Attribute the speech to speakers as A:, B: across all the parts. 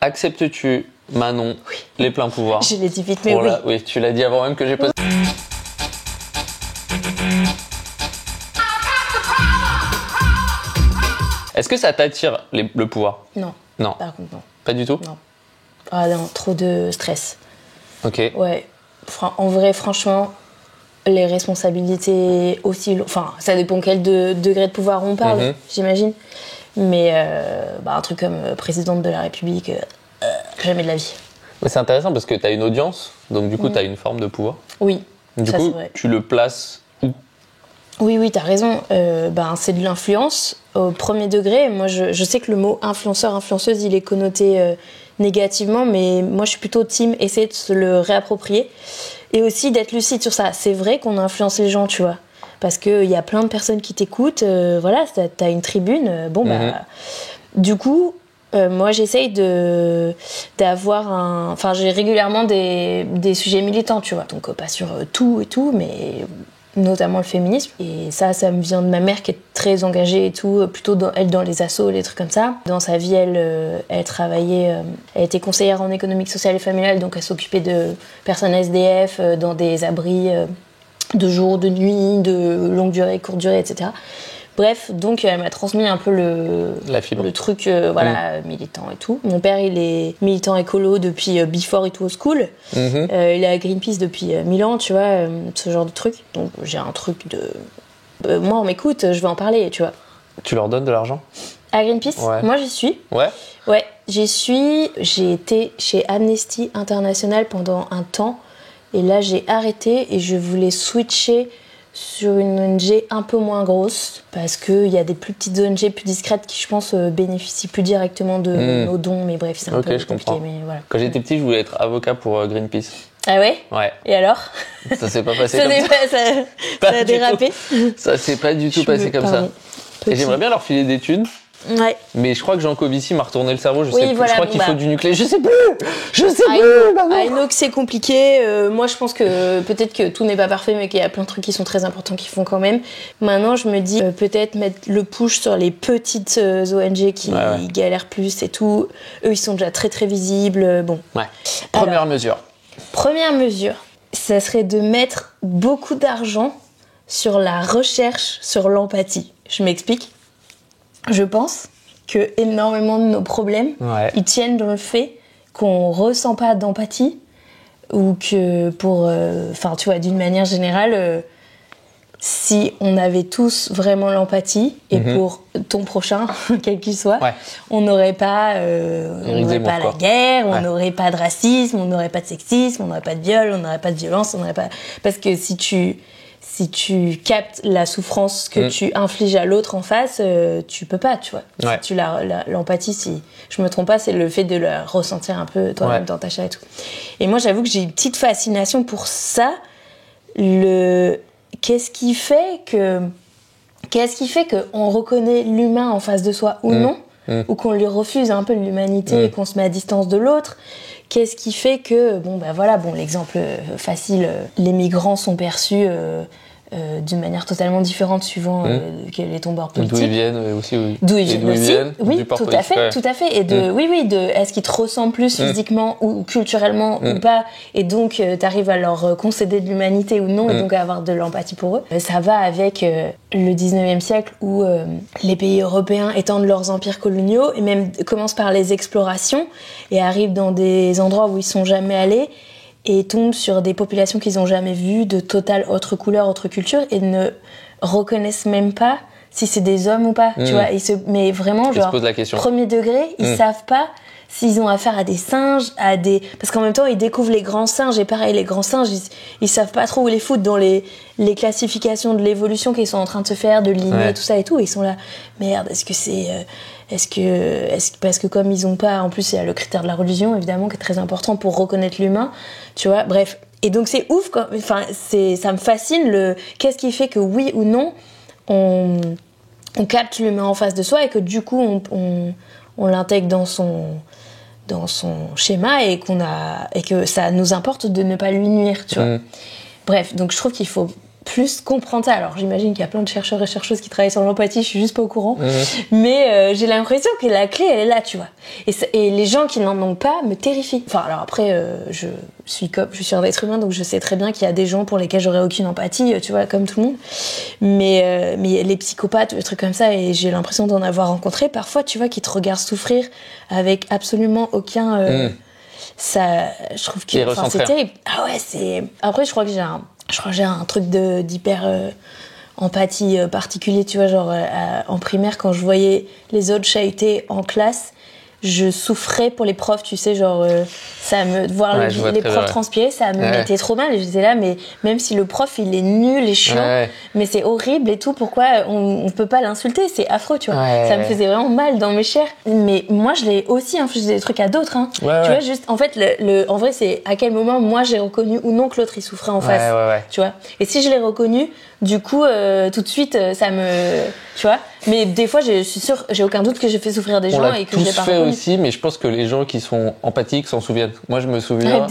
A: Acceptes-tu, Manon, les pleins pouvoirs?
B: Je l'ai dit vite, mais oui.
A: Oui, tu l'as dit avant même que j'ai posé. Est-ce que ça t'attire le pouvoir?
B: Non.
A: Non.
B: Par contre, non.
A: Pas du tout?
B: Non. Ah non, trop de stress.
A: Ok.
B: Ouais. En vrai, franchement, les responsabilités aussi... Enfin, ça dépend quel degré de pouvoir on parle, j'imagine. Mais un truc comme présidente de la République, jamais de la vie.
A: Mais c'est intéressant parce que tu as une audience, donc du coup, tu as une forme de pouvoir.
B: Oui,
A: du
B: ça
A: coup,
B: c'est vrai.
A: Tu le places où?
B: Oui, t'as raison. C'est de l'influence au premier degré. Moi, je sais que le mot influenceur, influenceuse, il est connoté négativement, mais moi, je suis plutôt team essayer de se le réapproprier et aussi d'être lucide sur ça. C'est vrai qu'on influence les gens, tu vois, parce qu'il y a plein de personnes qui t'écoutent. Voilà, t'as une tribune. Du coup, moi, j'essaye d'avoir un... Enfin, j'ai régulièrement des sujets militants, tu vois. Donc, pas sur tout et tout, mais... notamment le féminisme, et ça me vient de ma mère qui est très engagée et tout, plutôt elle dans les assos, les trucs comme ça. Dans sa vie, elle travaillait, elle était conseillère en économique sociale et familiale, donc elle s'occupait de personnes SDF dans des abris de jour, de nuit, de longue durée, courte durée, etc. Bref, donc elle m'a transmis un peu le truc militant et tout. Mon père, il est militant écolo depuis Before It Was Cool. Il est à Greenpeace depuis 1000 ans, tu vois, ce genre de truc. Donc j'ai un truc de... moi, on m'écoute, je vais en parler, tu vois.
A: Tu leur donnes de l'argent?
B: À Greenpeace?
A: Ouais.
B: Moi, j'y suis.
A: Ouais?
B: Ouais, j'y suis. J'ai été chez Amnesty International pendant un temps. Et là, j'ai arrêté et je voulais switcher sur une ONG un peu moins grosse, parce qu'il y a des plus petites ONG plus discrètes qui, je pense, bénéficient plus directement de nos dons, mais bref, c'est un peu compliqué. Mais voilà.
A: Quand j'étais petit, je voulais être avocat pour Greenpeace.
B: Ah ouais?
A: Ouais.
B: Et alors?
A: Ça s'est pas passé comme ça.
B: Ça a dérapé?
A: Ça s'est pas du tout passé comme ça. Et j'aimerais bien leur filer des thunes.
B: Ouais.
A: Mais je crois que Jean Covici m'a retourné le cerveau, je crois qu'il faut du nucléaire. Je sais plus.
B: I know que c'est compliqué. Moi, je pense que peut-être que tout n'est pas parfait, mais qu'il y a plein de trucs qui sont très importants qui font quand même. Maintenant, je me dis peut-être mettre le push sur les petites ONG qui galèrent plus et tout. Eux, ils sont déjà très très visibles. Bon.
A: Ouais. Première mesure, ça
B: serait de mettre beaucoup d'argent sur la recherche sur l'empathie. Je m'explique. Je pense que énormément de nos problèmes, ils tiennent dans le fait qu'on ressent pas d'empathie, ou que tu vois, d'une manière générale, si on avait tous vraiment l'empathie, et pour ton prochain, quel qu'il soit, on n'aurait pas, la guerre, on n'aurait pas de racisme, on n'aurait pas de sexisme, on n'aurait pas de viol, on n'aurait pas de violence, on n'aurait pas... Parce que si tu captes la souffrance que tu infliges à l'autre en face, tu peux pas, tu vois. Si tu l'empathie, si je me trompe pas, c'est le fait de la ressentir un peu toi-même dans ta chair et tout. Et moi, j'avoue que j'ai une petite fascination pour ça. Qu'est-ce qui fait qu'on reconnaît l'humain en face de soi ou non, ou qu'on lui refuse un peu de l'humanité et qu'on se met à distance de l'autre? Qu'est-ce qui fait que, l'exemple facile, les migrants sont perçus d'une manière totalement différente suivant quel est ton bord politique.
A: D'où ils viennent aussi.
B: D'où ils viennent aussi. Oui, tout à fait. Et est-ce qu'ils te ressemblent plus physiquement ou culturellement ou pas, et donc t'arrives à leur concéder de l'humanité ou non, et donc à avoir de l'empathie pour eux. Ça va avec le 19e siècle où les pays européens étendent leurs empires coloniaux et même commencent par les explorations et arrivent dans des endroits où ils sont jamais allés, et tombent sur des populations qu'ils n'ont jamais vues, de totale autre couleur, autre culture, et ne reconnaissent même pas si c'est des hommes ou pas, tu vois. Mais vraiment, genre, premier degré, ils savent pas s'ils ont affaire à des singes, parce qu'en même temps, ils découvrent les grands singes, et pareil, les grands singes, ils savent pas trop où les foutre dans les classifications de l'évolution qu'ils sont en train de se faire, de Linné, tout ça et tout, et ils sont là, merde, parce que comme ils ont pas, en plus il y a le critère de la religion évidemment qui est très important pour reconnaître l'humain, tu vois, bref. Et donc c'est ouf, ça me fascine qu'est-ce qui fait que oui ou non on capte l'humain en face de soi, et que du coup on l'intègre dans son schéma, et que ça nous importe de ne pas lui nuire, tu vois. Bref, donc je trouve qu'il faut plus comprendre ça. Alors j'imagine qu'il y a plein de chercheurs et chercheuses qui travaillent sur l'empathie, je suis juste pas au courant. Mais j'ai l'impression que la clé, elle est là, tu vois. Et les gens qui n'en ont pas me terrifient. Enfin, alors après, je suis un être humain, donc je sais très bien qu'il y a des gens pour lesquels j'aurais aucune empathie, tu vois, comme tout le monde. Mais les psychopathes, les trucs comme ça, et j'ai l'impression d'en avoir rencontré parfois, tu vois, qui te regardent souffrir avec absolument aucun... Ça, je trouve que c'est terrible. Ah ouais, après je crois que j'ai un truc d'hyper empathie particulier, tu vois, genre en primaire quand je voyais les autres chahuter en classe, je souffrais pour les profs, tu sais, genre voir les profs transpirer, ça me mettait trop mal, et j'étais là, mais même si le prof il est nul et chiant, mais c'est horrible et tout, pourquoi on peut pas l'insulter, c'est affreux, tu vois. Ça me faisait vraiment mal dans mes chairs, mais moi je l'ai aussi infligé des trucs à d'autres, hein. Tu vois, juste en fait en vrai c'est à quel moment moi j'ai reconnu ou non que l'autre il souffrait en face, tu vois. Et si je l'ai reconnu, du coup tout de suite ça me, tu vois. Mais des fois, je suis sûre, j'ai aucun doute que j'ai fait souffrir des gens et que je l'ai pas reconnu.
A: On l'a tous fait aussi, mais je pense que les gens qui sont empathiques s'en souviennent. Moi, je me souviens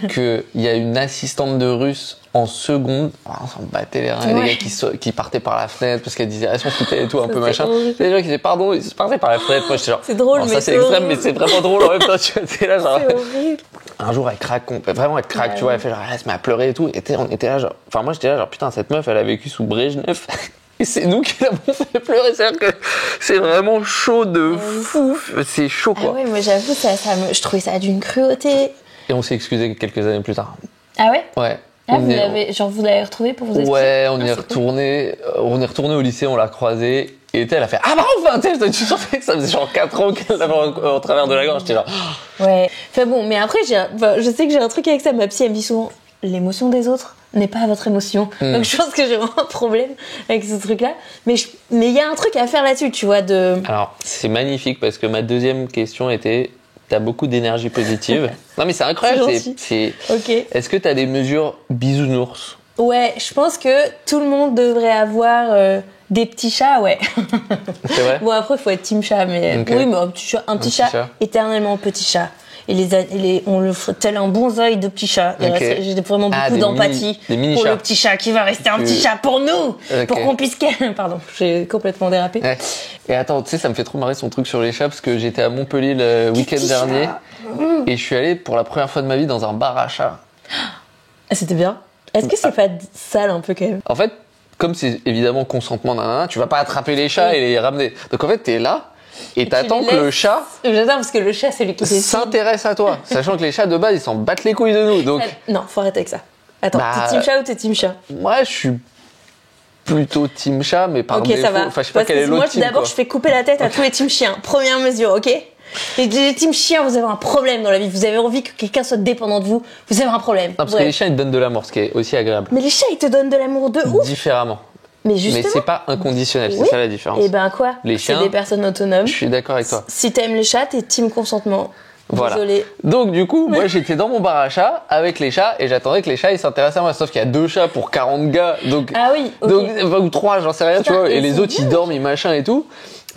A: qu'il y a une assistante de russe en seconde, on s'en battait les reins, les gars qui partaient par la fenêtre parce qu'elle disait elles sont foutées et tout, un peu machin. Les gens qui disaient pardon, ils partaient par la fenêtre. Moi, j'étais genre,
B: c'est drôle, mais
A: ça c'est extrême, mais c'est vraiment drôle en même temps. Tu vois, là, genre,
B: c'est horrible.
A: Un jour, elle craque, vraiment, elle craque, tu vois, elle fait genre, elle se met à pleurer et tout. Et on était là, genre, enfin, moi, j'étais là, genre, putain, cette meuf, elle a vécu sous Brejnev. Et c'est nous qui l'avons fait pleurer, c'est-à-dire que c'est vraiment chaud de fou, c'est chaud quoi.
B: Ah ouais, moi j'avoue, je trouvais ça d'une cruauté.
A: Et on s'est excusé quelques années plus tard.
B: Ah ouais?
A: Ouais.
B: Ah, vous l'avez retrouvé pour vous excuser?
A: Ouais, on est retourné au lycée, on l'a croisé, et elle a fait ah bah enfin, tu sentais que ça faisait genre 4 ans qu'elle l'avait en travers de la gorge, j'étais genre.
B: Ouais, enfin bon, mais après, je sais que j'ai un truc avec ça, ma psy elle me dit souvent, l'émotion des autres n'est pas votre émotion. Donc je pense que j'ai vraiment un problème avec ce truc-là. Mais il y a un truc à faire là-dessus, tu vois.
A: Alors, c'est magnifique parce que ma deuxième question était t'as beaucoup d'énergie positive. Non, mais c'est incroyable.
B: Okay.
A: Est-ce que t'as des mesures bisounours?
B: Ouais, je pense que tout le monde devrait avoir des petits chats, ouais.
A: C'est vrai?
B: Bon, après, il faut être team chat, mais oui, mais un petit chat, éternellement petit chat. Et on le ferait tel un bonsaï de petit chat. J'ai vraiment beaucoup d'empathie pour le petit chat qui va rester un petit chat pour nous, pour qu'on puisse... Pardon, j'ai complètement dérapé.
A: Ouais. Et attends, tu sais, ça me fait trop marrer son truc sur les chats parce que j'étais à Montpellier le week-end dernier et je suis allé pour la première fois de ma vie dans un bar à chats.
B: Ah, c'était bien. Est-ce que c'est pas sale un peu quand même?
A: En fait, comme c'est évidemment consentement, tu vas pas attraper les chats et les ramener. Donc en fait, t'es là. Et t'attends que le chat.
B: J'adore parce que le chat, c'est lui qui
A: s'intéresse à toi. Sachant que les chats de base, ils s'en battent les couilles de nous. Donc...
B: Non, faut arrêter avec ça. Attends, t'es team chat ou t'es team chat?
A: Moi, je suis plutôt team chat, mais par défaut.
B: Ça va.
A: Enfin, je sais pas quel est l'autre team.
B: Moi, d'abord, je fais couper la tête à tous les team chiens. Première mesure, ok? Les team chiens, vous avez un problème dans la vie. Vous avez envie que quelqu'un soit dépendant de vous. Vous avez un problème.
A: Non, parce que les chiens, ils te donnent de l'amour, ce qui est aussi agréable.
B: Mais les chats, ils te donnent de l'amour de ouf.
A: Différemment.
B: Mais
A: c'est pas inconditionnel, c'est ça la différence.
B: Et ben quoi?
A: Les chiens,
B: c'est des personnes autonomes.
A: Je suis d'accord avec toi.
B: Si t'aimes les chats, t'es team consentement.
A: Voilà.
B: Désolée.
A: Donc du coup, moi j'étais dans mon bar à chats avec les chats et j'attendais que les chats ils s'intéressent à moi. Sauf qu'il y a 2 chats pour 40 gars, donc
B: ah oui, okay.
A: Donc ou 3, j'en sais rien, tu vois. Et les autres ils dorment, ils machin et tout.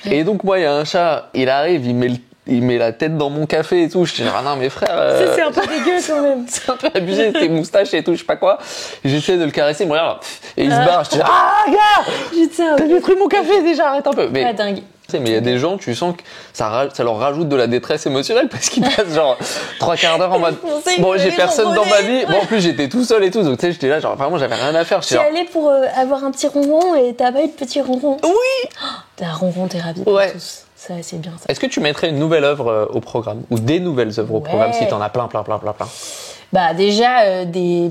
A: Et donc moi il y a un chat, il arrive, il met la tête dans mon café et tout. Je dis ah non mais frère,
B: c'est un peu dégueu quand même.
A: C'est un peu abusé, tes moustaches et tout, je sais pas quoi. J'essaie de le caresser, il me regarde et il se barre. Je dis ah gars, t'as détruit mon café déjà, arrête un peu. Mais
B: ah, dingue.
A: Mais il y a des gens, tu sens que ça leur rajoute de la détresse émotionnelle parce qu'ils passent genre 3 quarts d'heure en mode bon j'ai personne dans ma vie. Bon en plus j'étais tout seul et tout, donc tu sais j'étais là genre vraiment j'avais rien à faire.
B: Tu es allé pour avoir un petit ronron et t'as pas eu de petit ronron?
A: Oui.
B: T'as un ronron thérapie pour tous. Ça, c'est bien ça.
A: Est-ce que tu mettrais une nouvelle œuvre au programme ou des nouvelles œuvres au programme si t'en as plein?
B: Bah déjà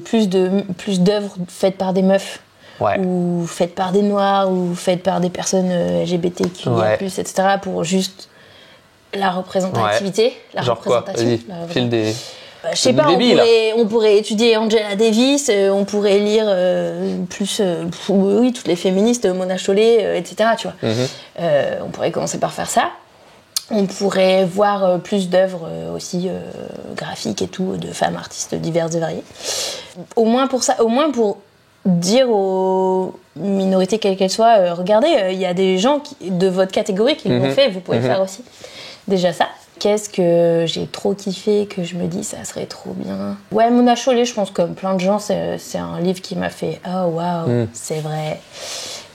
B: plus d'œuvres faites par des meufs.
A: Ouais.
B: Ou faites par des noirs ou faites par des personnes LGBTQIA+, etc. pour juste la représentativité, la
A: genre
B: représentation.
A: Quoi? Vas-y, file des...
B: je sais pas, on pourrait étudier Angela Davis, on pourrait lire toutes les féministes, Mona Chollet, etc. Tu vois. On pourrait commencer par faire ça. On pourrait voir plus d'œuvres aussi graphiques et tout, de femmes artistes diverses et variées. Au moins pour ça, au moins pour dire aux minorités quelles qu'elles soient, regardez, il y a des gens de votre catégorie qui l'ont fait, vous pouvez faire aussi. Déjà ça. Qu'est-ce que j'ai trop kiffé, que je me dis ça serait trop bien. Ouais, Mona Chollet, je pense comme plein de gens, c'est un livre qui m'a fait oh waouh, c'est vrai.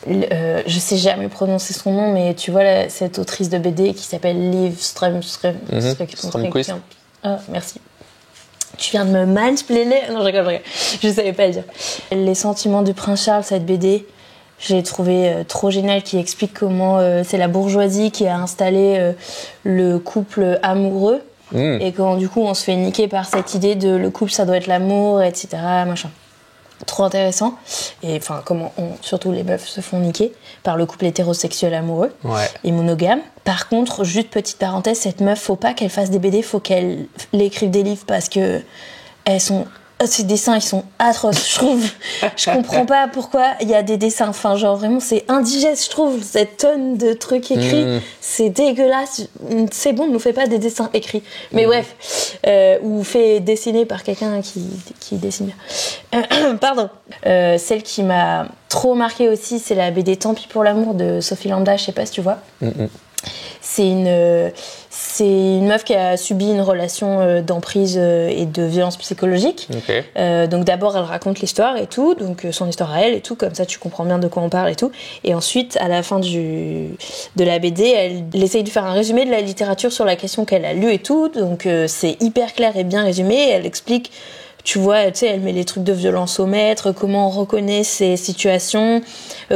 B: Je sais jamais prononcer son nom, mais tu vois cette autrice de BD qui s'appelle Liv Strömquist. Ah, merci. Tu viens de me mansplainer. Non, je rigole. Je savais pas le dire. Les sentiments du prince Charles, cette BD, j'ai trouvé trop génial, qui explique comment c'est la bourgeoisie qui a installé le couple amoureux et quand du coup on se fait niquer par cette idée de le couple ça doit être l'amour, etc. machin. Trop intéressant. Et enfin comment surtout les meufs se font niquer par le couple hétérosexuel amoureux et monogame. Par contre, juste petite parenthèse, cette meuf, faut pas qu'elle fasse des BD, faut qu'elle écrive des livres parce que ces dessins, ils sont atroces, je trouve. Je comprends pas pourquoi il y a des dessins. Enfin, genre, vraiment, c'est indigeste, je trouve. Cette tonne de trucs écrits, c'est dégueulasse. C'est bon, ne nous fais pas des dessins écrits. Mais bref, ou fait dessiner par quelqu'un qui dessine bien. Pardon. Celle qui m'a trop marquée aussi, c'est la BD Tant pis pour l'amour de Sophie Lambda, je sais pas si tu vois. C'est une meuf qui a subi une relation d'emprise et de violence psychologique. Donc d'abord, elle raconte l'histoire et tout, donc son histoire à elle et tout, comme ça tu comprends bien de quoi on parle et tout. Et ensuite, à la fin de la BD, elle essaye de faire un résumé de la littérature sur la question qu'elle a lue et tout. Donc c'est hyper clair et bien résumé. Elle explique, tu vois, tu sais, elle met les trucs de violence au maître, comment on reconnaît ces situations,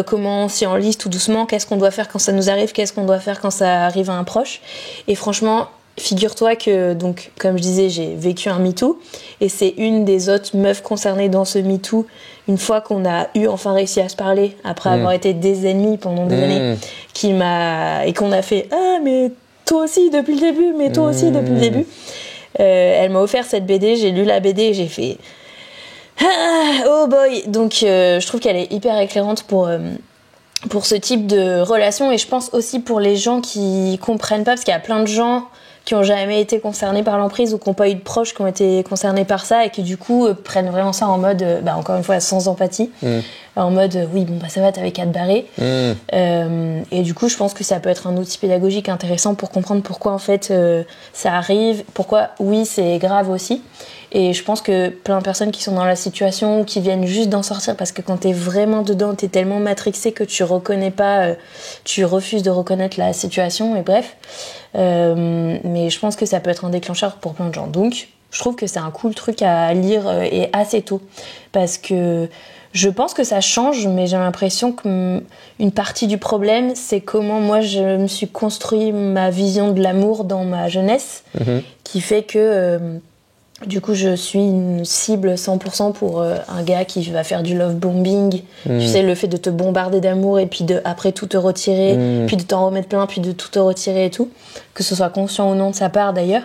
B: comment on s'y enlise tout doucement, qu'est-ce qu'on doit faire quand ça nous arrive, qu'est-ce qu'on doit faire quand ça arrive à un proche. Et franchement, figure-toi que, donc, comme je disais, j'ai vécu un MeToo, et c'est une des autres meufs concernées dans ce MeToo, une fois qu'on a enfin réussi à se parler, après avoir été des ennemis pendant des années, et qu'on a fait « Ah, mais toi aussi depuis le début, mais toi aussi depuis le début ». Elle m'a offert cette BD, j'ai lu la BD et j'ai fait oh boy. Donc je trouve qu'elle est hyper éclairante pour ce type de relation, et je pense aussi pour les gens qui comprennent pas, parce qu'il y a plein de gens qui ont jamais été concernés par l'emprise ou qui n'ont pas eu de proches qui ont été concernés par ça et qui du coup prennent vraiment ça en mode encore une fois sans empathie, en mode oui bon ça va, t'avais qu'à te barrer. Et du coup je pense que ça peut être un outil pédagogique intéressant pour comprendre pourquoi en fait ça arrive, pourquoi oui c'est grave aussi. Et je pense que plein de personnes qui sont dans la situation ou qui viennent juste d'en sortir, parce que quand t'es vraiment dedans, t'es tellement matrixé que tu reconnais pas, tu refuses de reconnaître la situation, et bref. Mais je pense que ça peut être un déclencheur pour plein de gens. Donc, je trouve que c'est un cool truc à lire et assez tôt. Parce que je pense que ça change, mais j'ai l'impression qu'une partie du problème, c'est comment moi je me suis construit ma vision de l'amour dans ma jeunesse, qui fait que... du coup, je suis une cible 100% pour un gars qui va faire du love bombing. Tu sais, le fait de te bombarder d'amour et puis de après tout te retirer, puis de t'en remettre plein, puis de tout te retirer et tout. Que ce soit conscient ou non de sa part d'ailleurs.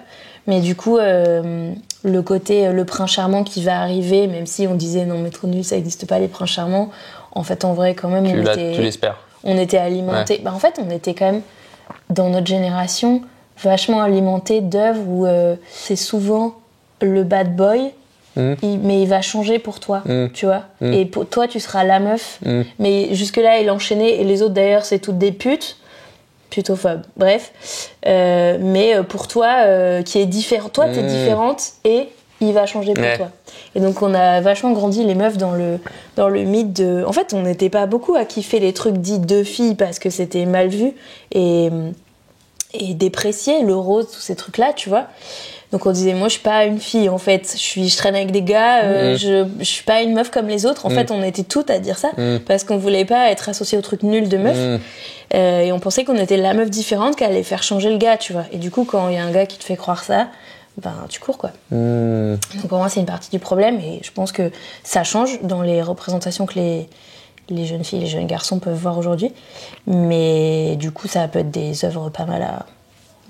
B: Mais du coup, le côté le prince charmant qui va arriver, même si on disait non mais trop nul, ça n'existe pas les princes charmants. En fait, en vrai, quand même,
A: tu l'espères.
B: On était alimentés. Ouais. En fait, on était quand même dans notre génération vachement alimentés d'œuvres où c'est souvent le bad boy, mais il va changer pour toi, tu vois. Et pour toi, tu seras la meuf. Mais jusque-là, il enchaînait, et les autres, d'ailleurs, c'est toutes des putes. Putophobes. Bref. Mais pour toi, qui est différent, toi, t'es différente, et il va changer pour toi. Et donc, on a vachement grandi, les meufs, dans le mythe de... En fait, on n'était pas beaucoup à kiffer les trucs dits de filles, parce que c'était mal vu, et déprécié, le rose, tous ces trucs-là, tu vois. Donc on disait, moi je suis pas une fille en fait, je traîne avec des gars, je suis pas une meuf comme les autres. En fait on était toutes à dire ça, parce qu'on voulait pas être associés au truc nul de meuf. Et on pensait qu'on était la meuf différente qui allait faire changer le gars, tu vois. Et du coup quand il y a un gars qui te fait croire ça, ben tu cours quoi. Donc pour moi c'est une partie du problème, et je pense que ça change dans les représentations que les jeunes filles, les jeunes garçons peuvent voir aujourd'hui. Mais du coup ça peut être des œuvres pas mal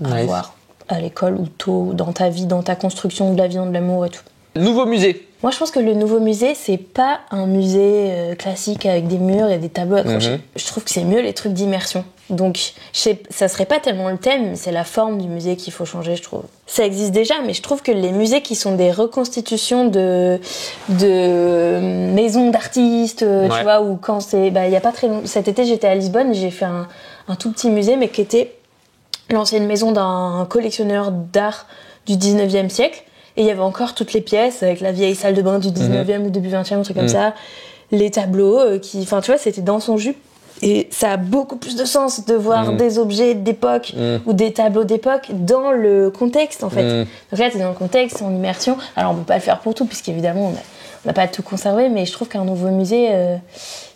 B: à voir à l'école ou tôt dans ta vie, dans ta construction de la vie, de l'amour et tout.
A: Nouveau musée.
B: Moi, je pense que le nouveau musée, c'est pas un musée classique avec des murs et des tableaux accrochés. Je trouve que c'est mieux les trucs d'immersion. Donc, ça serait pas tellement le thème, mais c'est la forme du musée qu'il faut changer, je trouve. Ça existe déjà, mais je trouve que les musées qui sont des reconstitutions de maisons d'artistes, tu vois, ou quand c'est... il y a pas très longtemps... Cet été, j'étais à Lisbonne et j'ai fait un tout petit musée, mais qui était l'ancienne maison d'un collectionneur d'art du 19e siècle. Et il y avait encore toutes les pièces, avec la vieille salle de bain du 19e ou début 20e, un truc comme ça. Les tableaux, enfin, tu vois, c'était dans son jus. Et ça a beaucoup plus de sens de voir des objets d'époque ou des tableaux d'époque dans le contexte, en fait. Donc là, t'es dans le contexte, en immersion. Alors, on peut pas le faire pour tout, puisqu'évidemment, on n'a pas tout conservé, mais je trouve qu'un nouveau musée,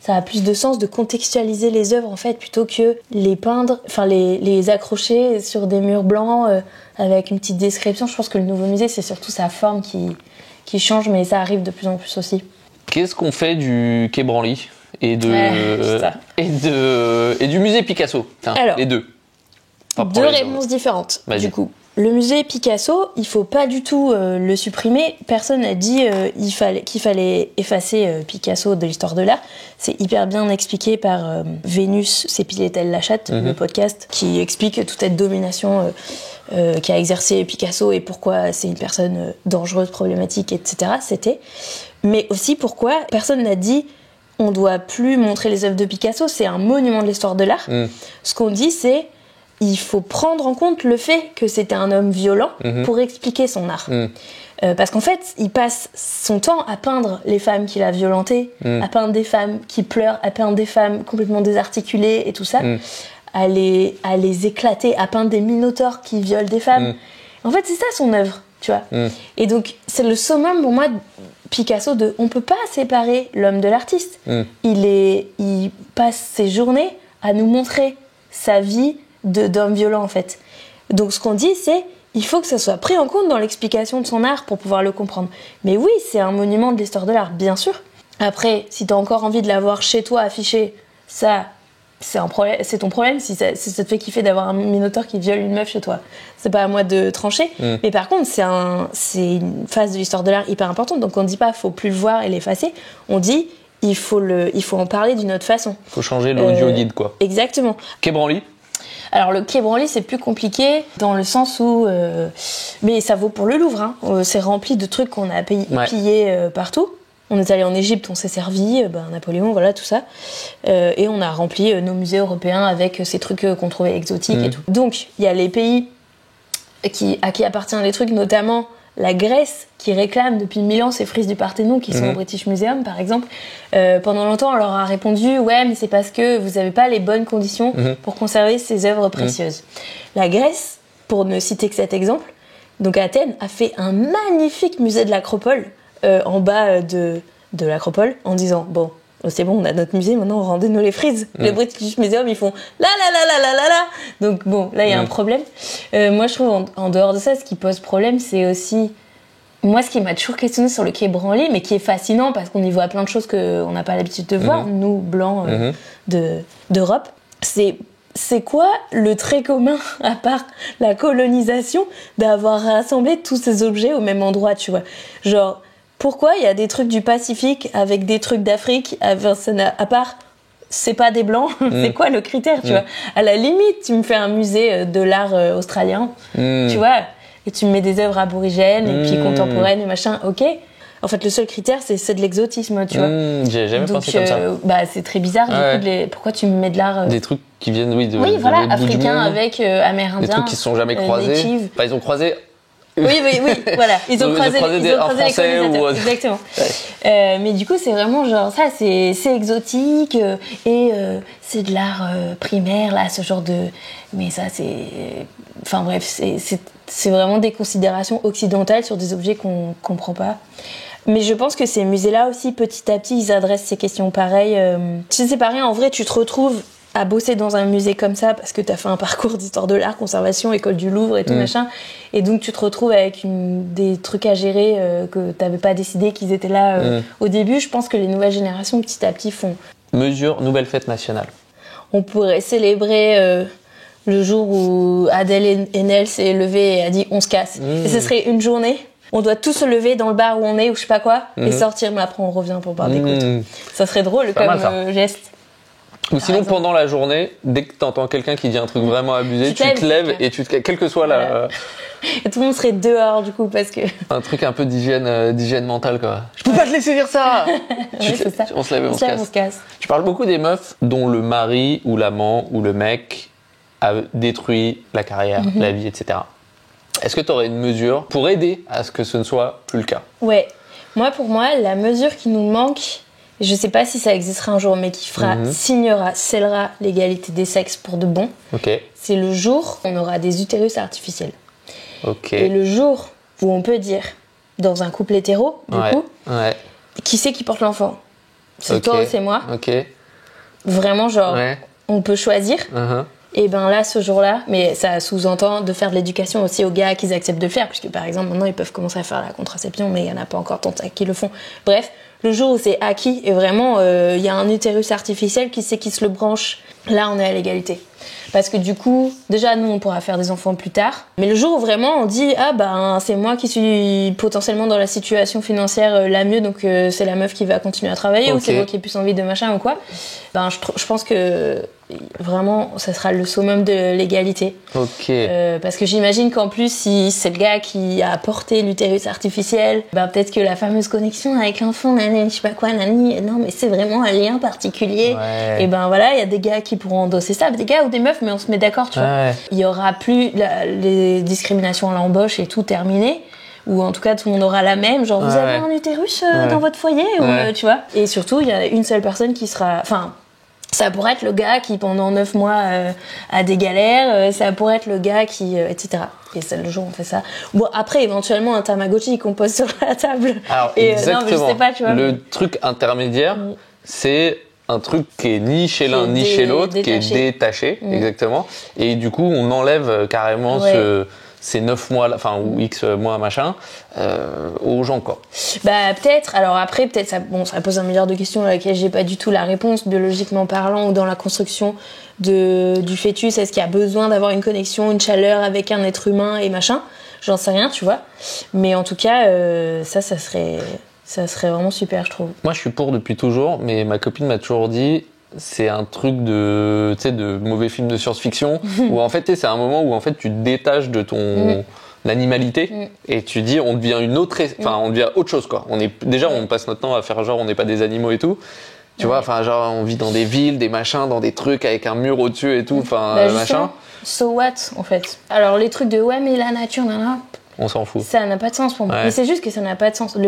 B: ça a plus de sens de contextualiser les œuvres, en fait, plutôt que les peindre, enfin, les accrocher sur des murs blancs avec une petite description. Je pense que le nouveau musée, c'est surtout sa forme qui change, mais ça arrive de plus en plus aussi.
A: Qu'est-ce qu'on fait du Quai Branly et du musée Picasso? Alors, les deux.
B: Deux réponses différentes, du coup. Le musée Picasso, il faut pas du tout le supprimer. Personne n'a dit qu'il fallait effacer Picasso de l'histoire de l'art. C'est hyper bien expliqué par Vénus Sépiletel Lachatte, le podcast, qui explique toute cette domination qu'a exercé Picasso et pourquoi c'est une personne dangereuse, problématique, etc. Mais aussi pourquoi personne n'a dit on doit plus montrer les œuvres de Picasso, c'est un monument de l'histoire de l'art. Ce qu'on dit, c'est il faut prendre en compte le fait que c'était un homme violent pour expliquer son art. Parce qu'en fait, il passe son temps à peindre les femmes qu'il a violentées, à peindre des femmes qui pleurent, à peindre des femmes complètement désarticulées et tout ça, à les éclater, à peindre des minotaures qui violent des femmes. En fait, c'est ça son œuvre, tu vois. Et donc, c'est le summum pour moi, Picasso, on peut pas séparer l'homme de l'artiste. Il passe ses journées à nous montrer sa vie d'homme violent, en fait. Donc ce qu'on dit, c'est il faut que ça soit pris en compte dans l'explication de son art pour pouvoir le comprendre. Mais oui, c'est un monument de l'histoire de l'art, bien sûr. Après, si t'as encore envie de l'avoir chez toi affiché, ça, c'est ton problème. Si ça te fait kiffer d'avoir un minotaure qui viole une meuf chez toi, c'est pas à moi de trancher. Mais par contre, c'est une phase de l'histoire de l'art hyper importante. Donc on dit pas faut plus le voir et l'effacer. On dit il faut en parler d'une autre façon.
A: Faut changer l'audio guide, quoi.
B: Exactement.
A: Quai Branly.
B: Alors le Quai Branly, c'est plus compliqué dans le sens où, mais ça vaut pour le Louvre. Hein. C'est rempli de trucs qu'on a pillés partout. On est allé en Égypte, on s'est servi, Napoléon, voilà tout ça, et on a rempli nos musées européens avec ces trucs qu'on trouvait exotiques et tout. Donc il y a les pays à qui appartiennent les trucs, notamment la Grèce, qui réclame depuis 1000 ans ces frises du Parthénon qui sont au British Museum, par exemple. Pendant longtemps, on leur a répondu « Ouais, mais c'est parce que vous n'avez pas les bonnes conditions pour conserver ces œuvres précieuses. » La Grèce, pour ne citer que cet exemple, donc Athènes, a fait un magnifique musée de l'Acropole en bas de l'Acropole, en disant « Bon, c'est bon, on a notre musée, maintenant rendez-nous les frises. » Le British Museum, ils font « La la la la la la la !» Donc bon, là, il y a un problème. Moi, je trouve, en dehors de ça, ce qui pose problème, c'est aussi... Moi, ce qui m'a toujours questionné sur le Quai Branly, mais qui est fascinant parce qu'on y voit plein de choses qu'on n'a pas l'habitude de voir, nous, blancs d'Europe, c'est quoi le trait commun, à part la colonisation, d'avoir rassemblé tous ces objets au même endroit, tu vois. Genre, pourquoi il y a des trucs du Pacifique avec des trucs d'Afrique, à part... c'est pas des blancs, c'est quoi le critère, tu vois. À la limite, tu me fais un musée de l'art australien, tu vois, et tu me mets des œuvres aborigènes et puis contemporaines et machin, ok. En fait, le seul critère, c'est de l'exotisme, tu vois.
A: J'ai jamais pensé comme ça.
B: C'est très bizarre, du coup, pourquoi tu me mets de l'art...
A: Des trucs qui viennent,
B: voilà, africains avec amérindiens.
A: Des trucs qui se sont jamais croisés. Enfin, ils ont croisé...
B: Oui, voilà. Ils ont croisé les colonisateurs. Exactement.
A: Ouais.
B: Mais du coup, c'est vraiment genre ça, c'est exotique et c'est de l'art primaire, là, ce genre de... Mais ça, c'est... Enfin bref, c'est vraiment des considérations occidentales sur des objets qu'on comprend pas. Mais je pense que ces musées-là aussi, petit à petit, ils adressent ces questions pareilles. Tu sais, c'est pareil, en vrai, tu te retrouves à bosser dans un musée comme ça parce que t'as fait un parcours d'histoire de l'art, conservation, école du Louvre et tout machin, et donc tu te retrouves avec des trucs à gérer que t'avais pas décidé qu'ils étaient là au début. Je pense que les nouvelles générations petit à petit font.
A: Nouvelle fête nationale.
B: On pourrait célébrer le jour où Adèle Haenel s'est levée et a dit on se casse, et ce serait une journée. On doit tous se lever dans le bar où on est ou je sais pas quoi et sortir, mais après on revient pour boire des coups. Ça serait drôle comme geste.
A: Ou sinon, pendant la journée, dès que t'entends quelqu'un qui dit un truc vraiment abusé, tu te lèves et quelle que soit la...
B: Et tout le monde serait dehors, du coup, parce que... Un
A: truc un peu d'hygiène mentale, quoi. Je peux pas te laisser dire ça!
B: C'est ça.
A: On se lève et on se casse. Tu parles beaucoup des meufs dont le mari ou l'amant ou le mec a détruit la carrière, la vie, etc. Est-ce que tu aurais une mesure pour aider à ce que ce ne soit plus le cas?
B: Ouais. Pour moi, la mesure qui nous manque, je sais pas si ça existera un jour, mais qui scellera l'égalité des sexes pour de bon, c'est le jour où on aura des utérus artificiels. Et le jour où on peut dire, dans un couple hétéro, du coup, qui c'est qui porte l'enfant? C'est toi ou c'est moi? Vraiment, genre, on peut choisir. Et ben là, ce jour-là, mais ça sous-entend de faire de l'éducation aussi aux gars qu'ils acceptent de le faire, puisque par exemple, maintenant, ils peuvent commencer à faire la contraception, mais il n'y en a pas encore tant qui le font. Bref, le jour où c'est acquis, et vraiment, il y a un utérus artificiel, qui sait qui se le branche, là, on est à l'égalité. Parce que du coup, déjà, nous, on pourra faire des enfants plus tard. Mais le jour où vraiment on dit, ah ben, c'est moi qui suis potentiellement dans la situation financière la mieux, donc c'est la meuf qui va continuer à travailler, ou c'est moi qui ai plus envie de machin ou quoi, ben, je pense que vraiment, ça sera le summum de l'égalité. Parce que j'imagine qu'en plus, si c'est le gars qui a porté l'utérus artificiel, ben, peut-être que la fameuse connexion avec l'enfant, je sais pas quoi, non, mais c'est vraiment un lien particulier. Et ben voilà, il y a des gars qui pourront endosser ça, des gars ou des meufs, mais on se met d'accord, tu vois. Il y aura plus les discriminations à l'embauche et tout terminé. Ou en tout cas, tout le monde aura la même, genre vous avez un utérus dans votre foyer, ou, tu vois. Et surtout, il y a une seule personne qui sera... Enfin, ça pourrait être le gars qui, pendant 9 mois, a des galères. Ça pourrait être le gars qui... etc. Et c'est le jour où on fait ça. Bon, après, éventuellement, un Tamagotchi qu'on pose sur la table.
A: Alors,
B: et,
A: exactement.
B: Non, mais je sais pas, tu vois.
A: Le truc intermédiaire, c'est un truc qui est ni chez l'un ni chez l'autre, qui est détaché, exactement. Et du coup, on enlève carrément ces 9 mois, enfin, ou X mois, machin, aux gens, quoi.
B: Bah, peut-être. Alors après, peut-être, ça pose un milliard de questions à laquelle j'ai pas du tout la réponse, biologiquement parlant, ou dans la construction du fœtus. Est-ce qu'il y a besoin d'avoir une connexion, une chaleur avec un être humain et machin? J'en sais rien, tu vois. Mais en tout cas, ça serait vraiment super, je trouve.
A: Moi, je suis pour depuis toujours, mais ma copine m'a toujours dit, c'est un truc de mauvais film de science-fiction, où en fait, c'est un moment où en fait, tu te détaches de ton animalité et tu dis, on devient on devient autre chose, quoi. On passe notre temps à faire genre, on n'est pas des animaux et tout. Tu vois, enfin, genre, on vit dans des villes, des machins, dans des trucs avec un mur au-dessus et tout, enfin, machin.
B: So what, en fait? Alors, les trucs de mais la nature,
A: on s'en fout.
B: Ça n'a pas de sens pour moi. Mais c'est juste que ça n'a pas de sens.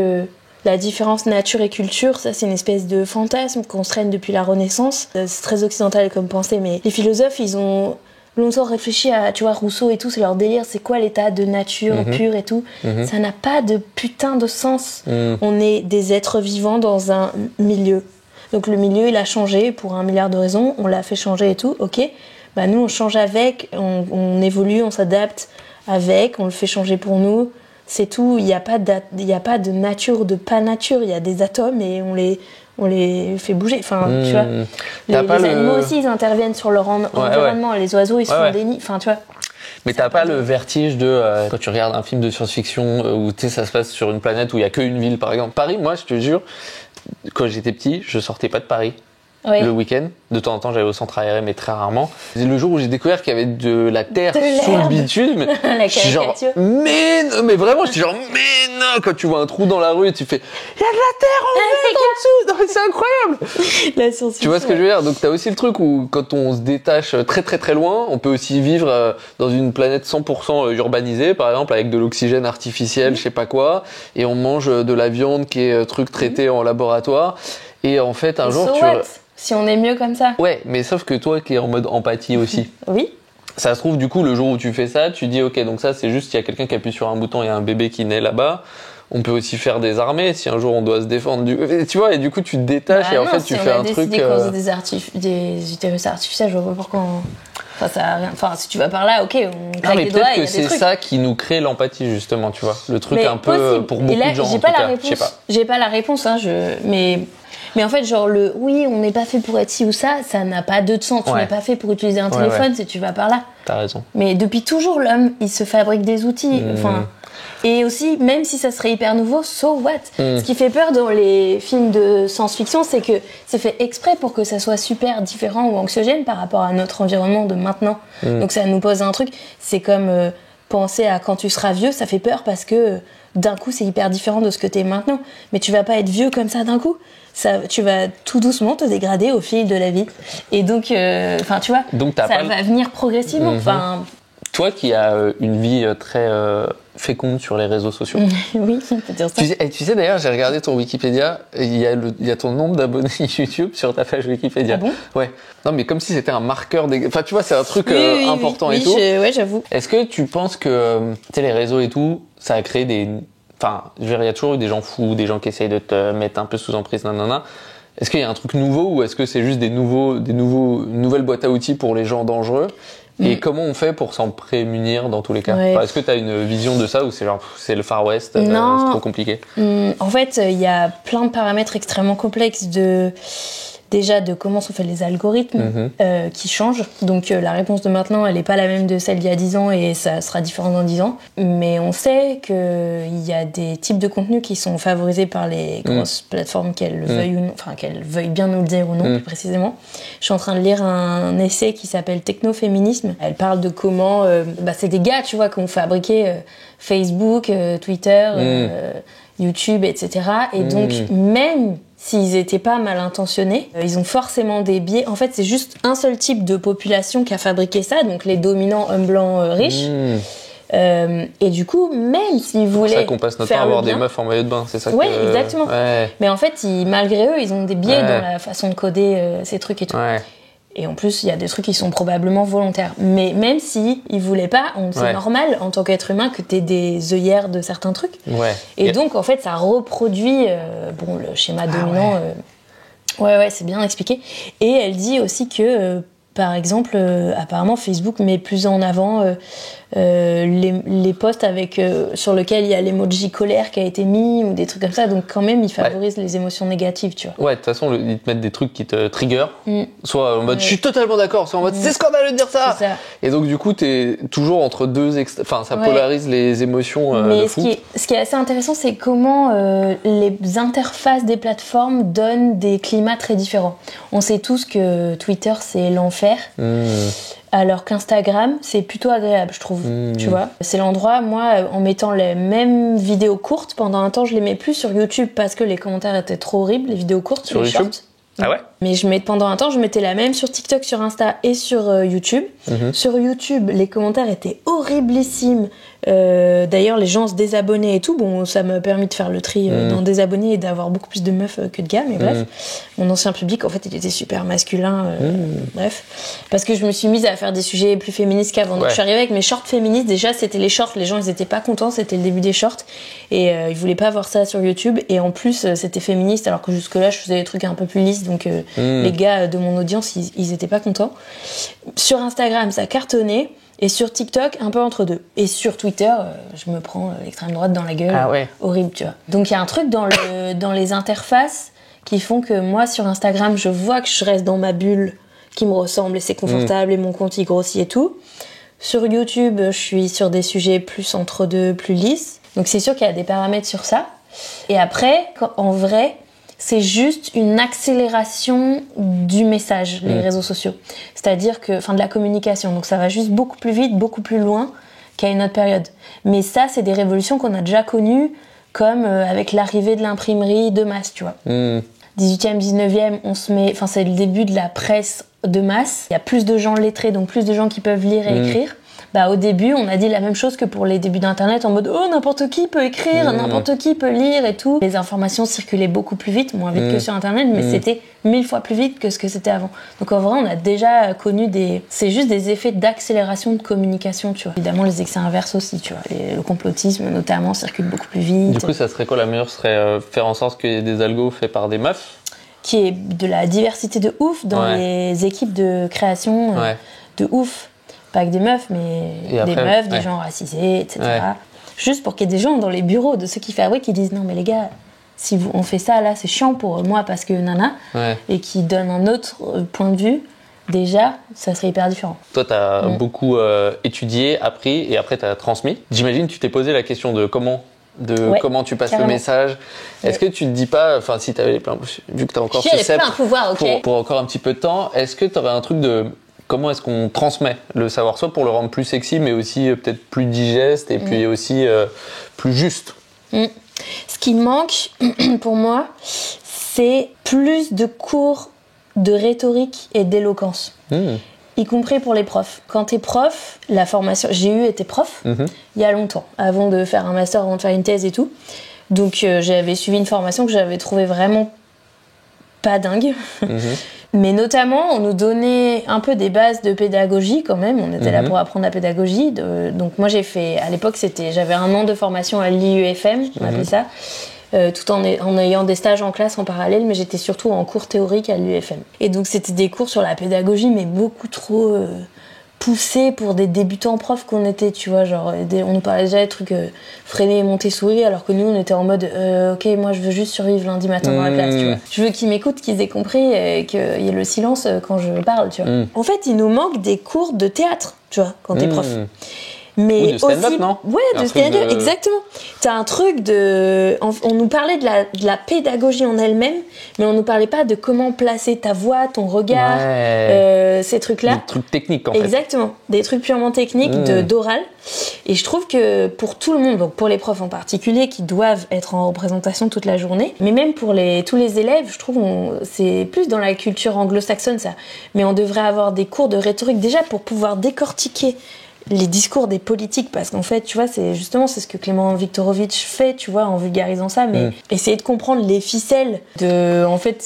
B: La différence nature et culture, ça c'est une espèce de fantasme qu'on se traîne depuis la Renaissance. C'est très occidental comme pensée, mais les philosophes, ils ont longtemps réfléchi à, tu vois, Rousseau et tout, c'est leur délire, c'est quoi l'état de nature pure et tout. Ça n'a pas de putain de sens. On est des êtres vivants dans un milieu. Donc le milieu, il a changé pour 1 milliard de raisons, on l'a fait changer et tout, ok. Bah nous, on change avec, on évolue, on s'adapte avec, on le fait changer pour nous. C'est tout, il n'y a pas de nature ou de pas nature, il y a des atomes et on les fait bouger. Enfin, tu vois, les animaux aussi, ils interviennent sur leur environnement. Les oiseaux, ils se font des nids, enfin, tu vois.
A: Mais t'as pas le vertige de quand tu regardes un film de science-fiction où ça se passe sur une planète où il y a qu'une ville, par exemple. Paris, moi, je te jure, quand j'étais petit, je sortais pas de Paris. Le week-end, de temps en temps j'allais au centre aéré, mais très rarement. C'est le jour où j'ai découvert qu'il y avait de la terre sous le bitume.
B: La
A: genre, mais vraiment, j'étais genre, mais non, quand tu vois un trou dans la rue et tu fais, il y a de la terre en dessous, c'est incroyable.
B: La science-fiction.
A: Tu vois ce que je veux dire? Donc t'as aussi le truc où quand on se détache très très très loin, on peut aussi vivre dans une planète 100% urbanisée, par exemple, avec de l'oxygène artificiel, je sais pas quoi, et on mange de la viande qui est traitée en laboratoire. Et en fait, un jour,
B: si on est mieux comme ça.
A: Ouais, mais sauf que toi qui es en mode empathie aussi.
B: Oui.
A: Ça se trouve, du coup, le jour où tu fais ça, tu dis, ok, donc ça, c'est juste, il y a quelqu'un qui appuie sur un bouton et un bébé qui naît là-bas. On peut aussi faire des armées si un jour on doit se défendre tu vois, et du coup, tu te détaches et en fait, tu fais un truc.
B: Si on a décidé des utérus artificiels, je vois pas pourquoi Enfin, ça a rien. Enfin, si tu vas par là, ok, on claque des doigts.
A: Peut-être que c'est ça qui nous crée l'empathie, justement, tu vois. Le truc un peu pour beaucoup de gens.
B: J'ai pas la réponse, hein, mais en fait, genre, oui, on n'est pas fait pour être ci ou ça n'a pas de sens. Tu n'es pas fait pour utiliser un téléphone si tu vas par là.
A: T'as raison.
B: Mais depuis toujours, l'homme, il se fabrique des outils. Enfin, et aussi, même si ça serait hyper nouveau, so what? Ce qui fait peur dans les films de science-fiction, c'est que c'est fait exprès pour que ça soit super différent ou anxiogène par rapport à notre environnement de maintenant. Donc ça nous pose un truc. C'est comme penser à quand tu seras vieux, ça fait peur parce que d'un coup c'est hyper différent de ce que t'es maintenant. Mais tu vas pas être vieux comme ça d'un coup. Tu vas tout doucement te dégrader au fil de la vie. Et donc, tu vois, ça va venir progressivement.
A: Toi qui as une vie très féconde sur les réseaux sociaux.
B: Oui, on peut dire ça.
A: Tu sais d'ailleurs, j'ai regardé ton Wikipédia, il y a ton nombre d'abonnés YouTube sur ta page Wikipédia.
B: Ah bon ?
A: Ouais. Non, mais comme si c'était un marqueur Enfin, tu vois, c'est un truc important et tout.
B: Ouais, j'avoue.
A: Est-ce que tu penses que, tu sais, les réseaux et tout, ça a créé des... Enfin, je veux dire, il y a toujours eu des gens fous, des gens qui essayent de te mettre un peu sous emprise, nanana. Est-ce qu'il y a un truc nouveau ou est-ce que c'est juste une nouvelle boîte à outils pour les gens dangereux ? Et comment on fait pour s'en prémunir dans tous les cas ? Est-ce que tu as une vision de ça ou c'est le Far West, c'est trop compliqué ?
B: En fait, il y a plein de paramètres extrêmement complexes déjà de comment sont faits les algorithmes qui changent. Donc la réponse de maintenant, elle n'est pas la même de celle d'il y a 10 ans et ça sera différent dans 10 ans. Mais on sait qu'il y a des types de contenus qui sont favorisés par les grosses plateformes, qu'elles veuillent ou non, enfin qu'elles veuillent bien nous le dire ou non plus précisément. Je suis en train de lire un essai qui s'appelle Technoféminisme. Elle parle de comment c'est des gars, tu vois, qui ont fabriqué Facebook, Twitter, YouTube, etc. Et donc même s'ils étaient pas mal intentionnés, ils ont forcément des biais. En fait, c'est juste un seul type de population qui a fabriqué ça, donc les dominants hommes blancs riches. Et du coup, même s'ils voulaient
A: c'est ça qu'on passe notre temps à avoir des meufs en maillot de bain, c'est ça.
B: Ouais, exactement. Ouais. Mais en fait, malgré eux, ils ont des biais dans la façon de coder ces trucs et tout. Ouais. Et en plus, il y a des trucs qui sont probablement volontaires. Mais même si ils voulaient pas, c'est normal en tant qu'être humain que t'aies des œillères de certains trucs. Ouais. Et donc, en fait, ça reproduit le schéma dominant. Ouais, c'est bien expliqué. Et elle dit aussi que, par exemple, apparemment, Facebook met plus en avant les posts sur lesquels il y a l'emoji colère qui a été mis ou des trucs comme ça. Donc, quand même, ils favorisent les émotions négatives, tu vois.
A: Ouais, de toute façon, ils te mettent des trucs qui te trigger. Soit en mode, je suis totalement d'accord, soit en mode, c'est scandaleux de dire ça. C'est ça. Et donc, du coup, t'es toujours entre deux enfin, ça polarise les émotions de fou.
B: Mais ce qui est assez intéressant, c'est comment les interfaces des plateformes donnent des climats très différents. On sait tous que Twitter, c'est l'enfer. Alors qu'Instagram, c'est plutôt agréable, je trouve, tu vois. C'est l'endroit, moi, en mettant les mêmes vidéos courtes, pendant un temps, je les mets plus sur YouTube parce que les commentaires étaient trop horribles, les vidéos courtes,
A: sur
B: les
A: YouTube.
B: shorts.
A: Ah ouais.
B: Mais pendant un temps, je mettais la même sur TikTok, sur Insta et sur YouTube. Sur YouTube, les commentaires étaient horriblissimes. D'ailleurs, les gens se désabonnaient et tout. Bon, ça m'a permis de faire le tri dans des abonnés et d'avoir beaucoup plus de meufs que de gars. Mais bref, mon ancien public, en fait, il était super masculin. Bref, parce que je me suis mise à faire des sujets plus féministes qu'avant. Donc, je suis arrivée avec mes shorts féministes. Déjà, c'était les shorts. Les gens, ils étaient pas contents. C'était le début des shorts et ils voulaient pas voir ça sur YouTube. Et en plus, c'était féministe, alors que jusque-là, je faisais des trucs un peu plus lisses. Donc, les gars de mon audience, ils étaient pas contents. Sur Instagram, ça cartonnait. Et sur TikTok, un peu entre deux. Et sur Twitter, je me prends l'extrême droite dans la gueule.
A: Ah ouais.
B: Horrible, tu vois. Donc il y a un truc dans les interfaces qui font que moi, sur Instagram, je vois que je reste dans ma bulle qui me ressemble et c'est confortable et mon compte il grossit et tout. Sur YouTube, je suis sur des sujets plus entre deux, plus lisses. Donc c'est sûr qu'il y a des paramètres sur ça. Et après, en vrai, c'est juste une accélération du message, les réseaux sociaux. C'est-à-dire de la communication. Donc ça va juste beaucoup plus vite, beaucoup plus loin qu'à une autre période. Mais ça, c'est des révolutions qu'on a déjà connues, comme avec l'arrivée de l'imprimerie de masse, tu vois. 18e, 19e, c'est le début de la presse de masse. Il y a plus de gens lettrés, donc plus de gens qui peuvent lire et écrire. Au début, on a dit la même chose que pour les débuts d'Internet, en mode « Oh, n'importe qui peut écrire, n'importe qui peut lire et tout ». Les informations circulaient beaucoup plus vite, moins vite que sur Internet, mais c'était 1000 fois plus vite que ce que c'était avant. Donc en vrai, on a déjà connu c'est juste des effets d'accélération de communication, tu vois. Évidemment, les excès inverses aussi, tu vois. Le complotisme, notamment, circule beaucoup plus vite.
A: Du coup, ça serait quoi la meilleure ? Serait faire en sorte qu'il y ait des algos faits par des meufs ?
B: Qui est de la diversité de ouf dans les équipes de création de ouf. Pas que des meufs, mais des meufs, des gens racisés, etc. Juste pour qu'il y ait des gens dans les bureaux de ceux qui fabriquent qui disent non mais les gars, si on fait ça là, c'est chiant pour moi parce que nana, et qui donnent un autre point de vue, déjà, ça serait hyper différent.
A: Toi, t'as beaucoup étudié, appris et après t'as transmis. J'imagine tu t'es posé la question de comment tu passes le message. Est-ce que tu te dis pas, enfin si t'avais vu que t'as encore ce cep
B: pouvoir,
A: pour encore un petit peu de temps, est-ce que t'aurais un truc de comment est-ce qu'on transmet le savoir, soit pour le rendre plus sexy, mais aussi peut-être plus digeste et puis aussi plus juste.
B: Ce qui manque pour moi, c'est plus de cours de rhétorique et d'éloquence. Y compris pour les profs. Quand t'es prof, la formation... J'ai été prof il y a longtemps, avant de faire un master, avant de faire une thèse et tout. Donc j'avais suivi une formation que j'avais trouvée vraiment pas dingue. Mais notamment, on nous donnait un peu des bases de pédagogie quand même. On était là pour apprendre la pédagogie. Donc moi j'ai fait... À l'époque, j'avais 1 an de formation à l'IUFM, on appelait ça. Tout en ayant des stages en classe en parallèle, mais j'étais surtout en cours théorique à l'UFM. Et donc c'était des cours sur la pédagogie, mais beaucoup trop poussés pour des débutants profs qu'on était, tu vois, genre on nous parlait déjà des trucs Freinet et Montessori, alors que nous on était en mode ok, moi je veux juste survivre lundi matin dans la classe, tu vois. Je veux qu'ils m'écoutent, qu'ils aient compris et qu'il y ait le silence quand je parle, tu vois. En fait, il nous manque des cours de théâtre, tu vois, quand t'es prof. Mais
A: ou de stand-up, non ?
B: Ouais, de stand-up, exactement. T'as un truc de... On nous parlait de la pédagogie en elle-même, mais on nous parlait pas de comment placer ta voix, ton regard, ces trucs-là.
A: Des trucs techniques, en fait.
B: Exactement. Des trucs purement techniques, d'oral. Et je trouve que pour tout le monde, donc pour les profs en particulier, qui doivent être en représentation toute la journée, mais même pour tous les élèves, je trouve c'est plus dans la culture anglo-saxonne, ça. Mais on devrait avoir des cours de rhétorique, déjà pour pouvoir décortiquer les discours des politiques, parce qu'en fait, tu vois, c'est ce que Clément Viktorovitch fait, tu vois, en vulgarisant ça, mais essayer de comprendre les ficelles en fait,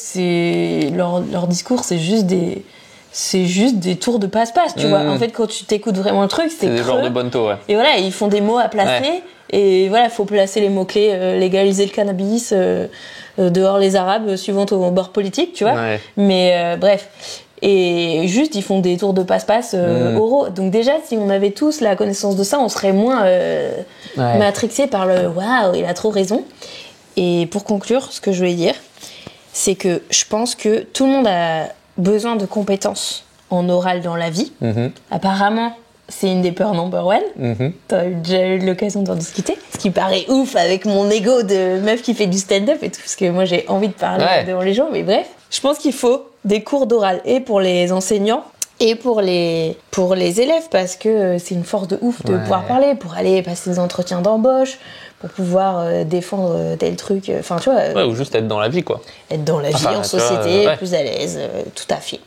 B: leur discours, c'est juste des tours de passe-passe, tu vois. En fait, quand tu t'écoutes vraiment le truc, c'est
A: des genres de bonneto, ouais.
B: Et voilà, ils font des mots à placer, et voilà, faut placer les mots-clés, légaliser le cannabis, dehors les Arabes, suivant ton bord politique, tu vois. Mais bref. Et juste, ils font des tours de passe-passe oraux. Donc déjà, si on avait tous la connaissance de ça, on serait moins matrixés par le « waouh, il a trop raison ». Et pour conclure, ce que je voulais dire, c'est que je pense que tout le monde a besoin de compétences en oral dans la vie. Apparemment, c'est une des peurs number one. T'as déjà eu l'occasion d'en discuter. Ce qui paraît ouf avec mon ego de meuf qui fait du stand-up et tout, parce que moi j'ai envie de parler devant les gens, mais bref. Je pense qu'il faut des cours d'oral, et pour les enseignants, et pour les élèves, parce que c'est une force de ouf de pouvoir parler, pour aller passer des entretiens d'embauche, pour pouvoir défendre tel truc, enfin tu vois.
A: Ou juste être dans la vie, quoi.
B: Être dans la vie, en société, plus à l'aise, tout à fait.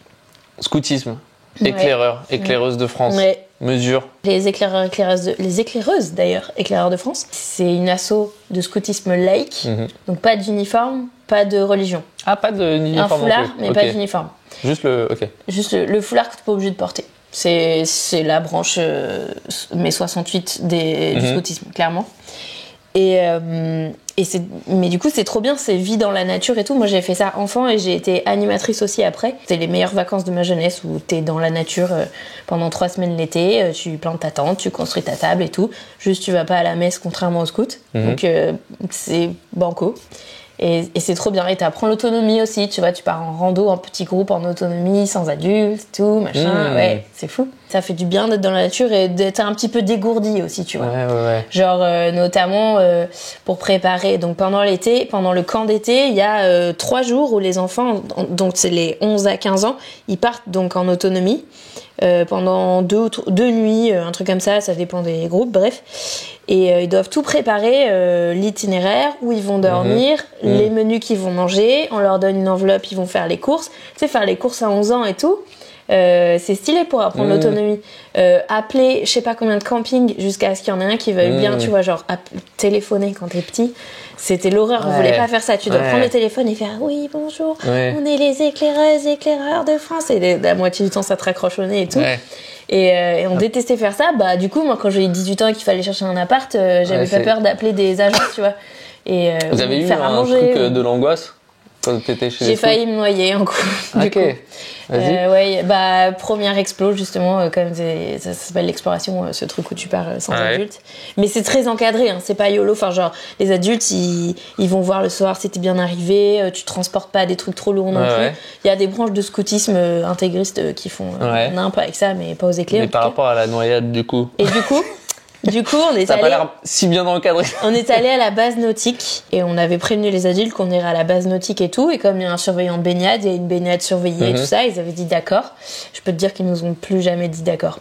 A: Scoutisme. Éclaireur, éclaireuse de France. Mesure.
B: Les éclaireuses d'ailleurs, éclaireurs de France. C'est une asso de scoutisme laïque, donc pas d'uniforme, pas de religion.
A: Ah, pas d'uniforme.
B: Un foulard, mais pas d'uniforme.
A: Juste le
B: foulard que tu n'es pas obligé de porter. C'est la branche mai 68 du scoutisme, clairement. Mais du coup, c'est trop bien, c'est vie dans la nature et tout. Moi, j'ai fait ça enfant et j'ai été animatrice aussi après. C'était les meilleures vacances de ma jeunesse où t'es dans la nature pendant 3 semaines l'été. Tu plantes ta tente, tu construis ta table et tout. Juste, tu vas pas à la messe, contrairement au scout. Donc, c'est banco. Et c'est trop bien. Et t'apprends l'autonomie aussi, tu vois, tu pars en rando en petit groupe, en autonomie, sans adultes, tout, machin. Ouais, c'est fou. Ça fait du bien d'être dans la nature et d'être un petit peu dégourdi aussi, tu vois. Genre, notamment, pour préparer, donc pendant l'été, pendant le camp d'été, il y a 3 jours où les enfants, donc c'est les 11 à 15 ans, ils partent donc en autonomie pendant 2 nuits, un truc comme ça dépend des groupes, bref. Et ils doivent tout préparer, l'itinéraire, où ils vont dormir, les menus qu'ils vont manger, on leur donne une enveloppe, ils vont faire les courses. Tu sais, faire les courses à 11 ans et tout, c'est stylé pour apprendre l'autonomie. Appeler je sais pas combien de campings jusqu'à ce qu'il y en ait un qui veuille bien, tu vois, genre téléphoner quand t'es petit. C'était l'horreur, on voulait pas faire ça. Tu dois prendre le téléphone et faire oui, bonjour, on est les éclaireurs de France. Et la moitié du temps, ça te raccroche au nez et tout. Et on détestait faire ça. Bah, du coup, moi, quand j'ai eu 18 ans et qu'il fallait chercher un appart, j'avais pas peur d'appeler des agences, tu vois. Et
A: vous avez eu un truc de l'angoisse quand t'étais chez les
B: J'ai failli me noyer en coup. Du coup.
A: Vas-y.
B: Première explo justement, comme ça s'appelle l'exploration, ce truc où tu pars sans adultes. Mais c'est très encadré, hein, c'est pas YOLO. Enfin genre les adultes ils vont voir le soir si t'es bien arrivé, tu transportes pas des trucs trop lourds non plus. Il y a des branches de scoutisme intégristes qui font nimp avec ça, mais pas aux éclairs.
A: Mais par rapport à la noyade du coup.
B: Et du coup. Du coup, on est
A: ça a pas l'air si bien encadré.
B: On est allé à la base nautique et on avait prévenu les adultes qu'on irait à la base nautique et tout. Et comme il y a un surveillant de baignade, il y a une baignade surveillée et tout ça, ils avaient dit d'accord. Je peux te dire qu'ils nous ont plus jamais dit d'accord.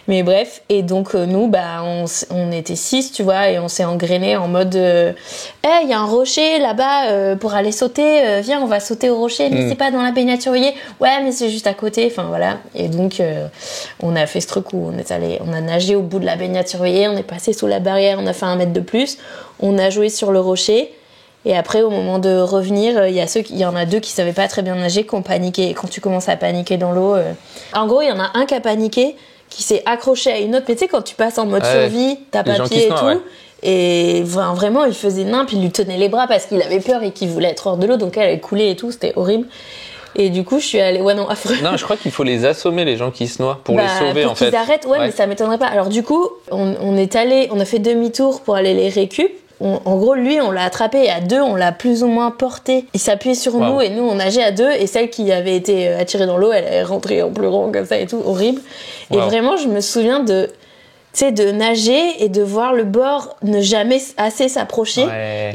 B: Mais bref, et donc nous, bah, on était 6, tu vois, et on s'est engrainés en mode il y a un rocher là-bas pour aller sauter. Viens, on va sauter au rocher. Mais c'est pas dans la baignade surveillée. Ouais, mais c'est juste à côté. Enfin voilà. Et donc on a fait ce truc où on a nagé au bout de la baignade surveillée. On est passé sous la barrière, on a fait 1 mètre de plus, on a joué sur le rocher et après au moment de revenir, il y en a 2 qui savaient pas très bien nager, qui ont paniqué. Quand tu commences à paniquer dans l'eau, en gros il y en a un qui a paniqué, qui s'est accroché à une autre, mais tu sais quand tu passes en mode survie, t'as papier et tout, et vraiment il faisait nimp, il lui tenait les bras parce qu'il avait peur et qu'il voulait être hors de l'eau, donc elle couler et tout, c'était horrible. Et du coup, je suis allée... Ouais, non, affreux.
A: Non, je crois qu'il faut les assommer, les gens qui se noient, pour les sauver, en fait.
B: Pour qu'ils arrêtent, ouais, mais ça m'étonnerait pas. Alors du coup, on a fait demi-tour pour aller les récup. En gros, lui, on l'a attrapé et à 2, on l'a plus ou moins porté. Il s'appuyait sur nous et nous, on nageait à 2. Et celle qui avait été attirée dans l'eau, elle est rentrée en pleurant comme ça et tout, horrible. Et vraiment, je me souviens de nager et de voir le bord ne jamais assez s'approcher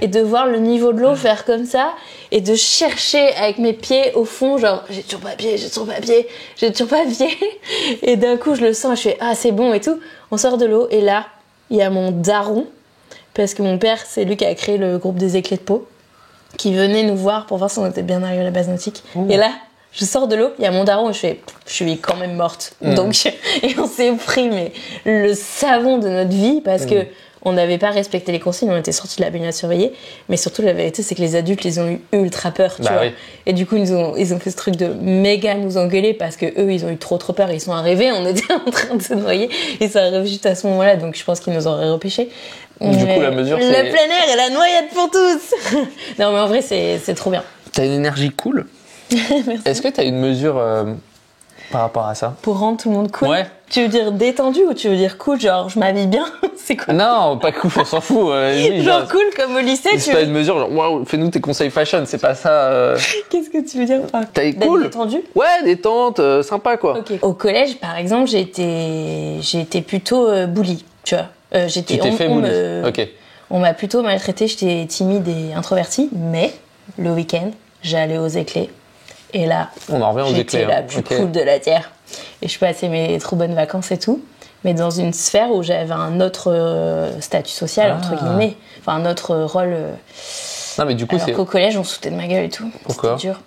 B: et de voir le niveau de l'eau faire comme ça et de chercher avec mes pieds au fond, genre j'ai toujours pas pied et d'un coup je le sens, je fais c'est bon et tout, on sort de l'eau et là il y a mon daron, parce que mon père c'est lui qui a créé le groupe des éclés de peau, qui venait nous voir pour voir si on était bien arrivé à la base nautique. Et là je sors de l'eau, il y a mon daron et je suis quand même morte. Donc, et on s'est pris mais le savon de notre vie parce que on n'avait pas respecté les consignes, on était sortis de la baignade surveillée. Mais surtout, la vérité, c'est que les adultes, ils ont eu ultra peur, tu vois. Oui. Et du coup, ils ont fait ce truc de méga nous engueuler parce que eux, ils ont eu trop peur. Ils sont arrivés, on était en train de se noyer et ça arrive juste à ce moment-là. Donc, je pense qu'ils nous auraient repêché.
A: Du coup, la mesure, c'est...
B: Le plein air et la noyade pour tous. Non, mais en vrai, c'est trop bien.
A: T'as une énergie cool.
B: Merci.
A: Est-ce que t'as une mesure par rapport à ça?
B: Pour rendre tout le monde cool?
A: Ouais.
B: Tu veux dire détendu ou tu veux dire cool, genre je m'habille bien? C'est quoi?
A: Non, pas cool, on s'en fout. Oui,
B: genre cool comme au lycée,
A: c'est pas une mesure, genre waouh, fais-nous tes conseils fashion, c'est pas ça.
B: Qu'est-ce que tu veux dire par
A: t'as cool?
B: Détendu?
A: Ouais, détente, sympa quoi.
B: Okay. Au collège, par exemple, j'ai été plutôt bully, tu vois.
A: Tu t'es fait bully. Ok.
B: On m'a plutôt maltraitée, j'étais timide et introvertie, mais le week-end, j'allais aux éclés. Et là,
A: on en revient aux éclairs.
B: J'étais la plus cool de la Terre. Et je passais mes trop bonnes vacances et tout. Mais dans une sphère où j'avais un autre statut social, entre guillemets. Enfin, un autre rôle.
A: Non, mais du coup,
B: alors qu'au collège, on se foutait de ma gueule et tout.
A: Pourquoi?
B: C'était dur.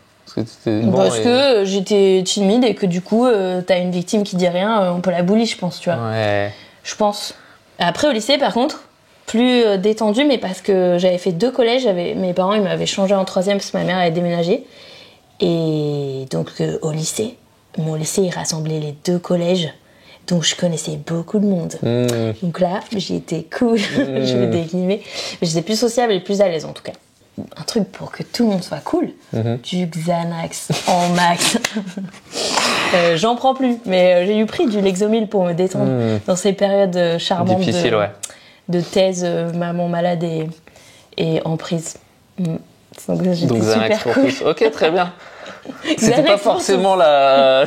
A: Parce
B: que j'étais timide et que du coup, t'as une victime qui dit rien, on peut la bully, je pense, tu vois.
A: Ouais.
B: Je pense. Après, au lycée, par contre, plus détendu, mais parce que j'avais fait 2 collèges. Mes parents, ils m'avaient changé en 3e parce que ma mère avait déménagé. Et donc au lycée, mon lycée il rassemblait les 2 collèges, donc je connaissais beaucoup de monde. Donc là, j'étais cool, je mets des guillemets, mais j'étais plus sociable et plus à l'aise en tout cas. Un truc pour que tout le monde soit cool, du Xanax en max. J'en prends plus, mais j'ai eu pris du Lexomil pour me détendre dans ces périodes charmantes de thèse, maman malade et en prise. Donc
A: Xanax
B: super cool.
A: Ok, très bien. C'était pas forcément la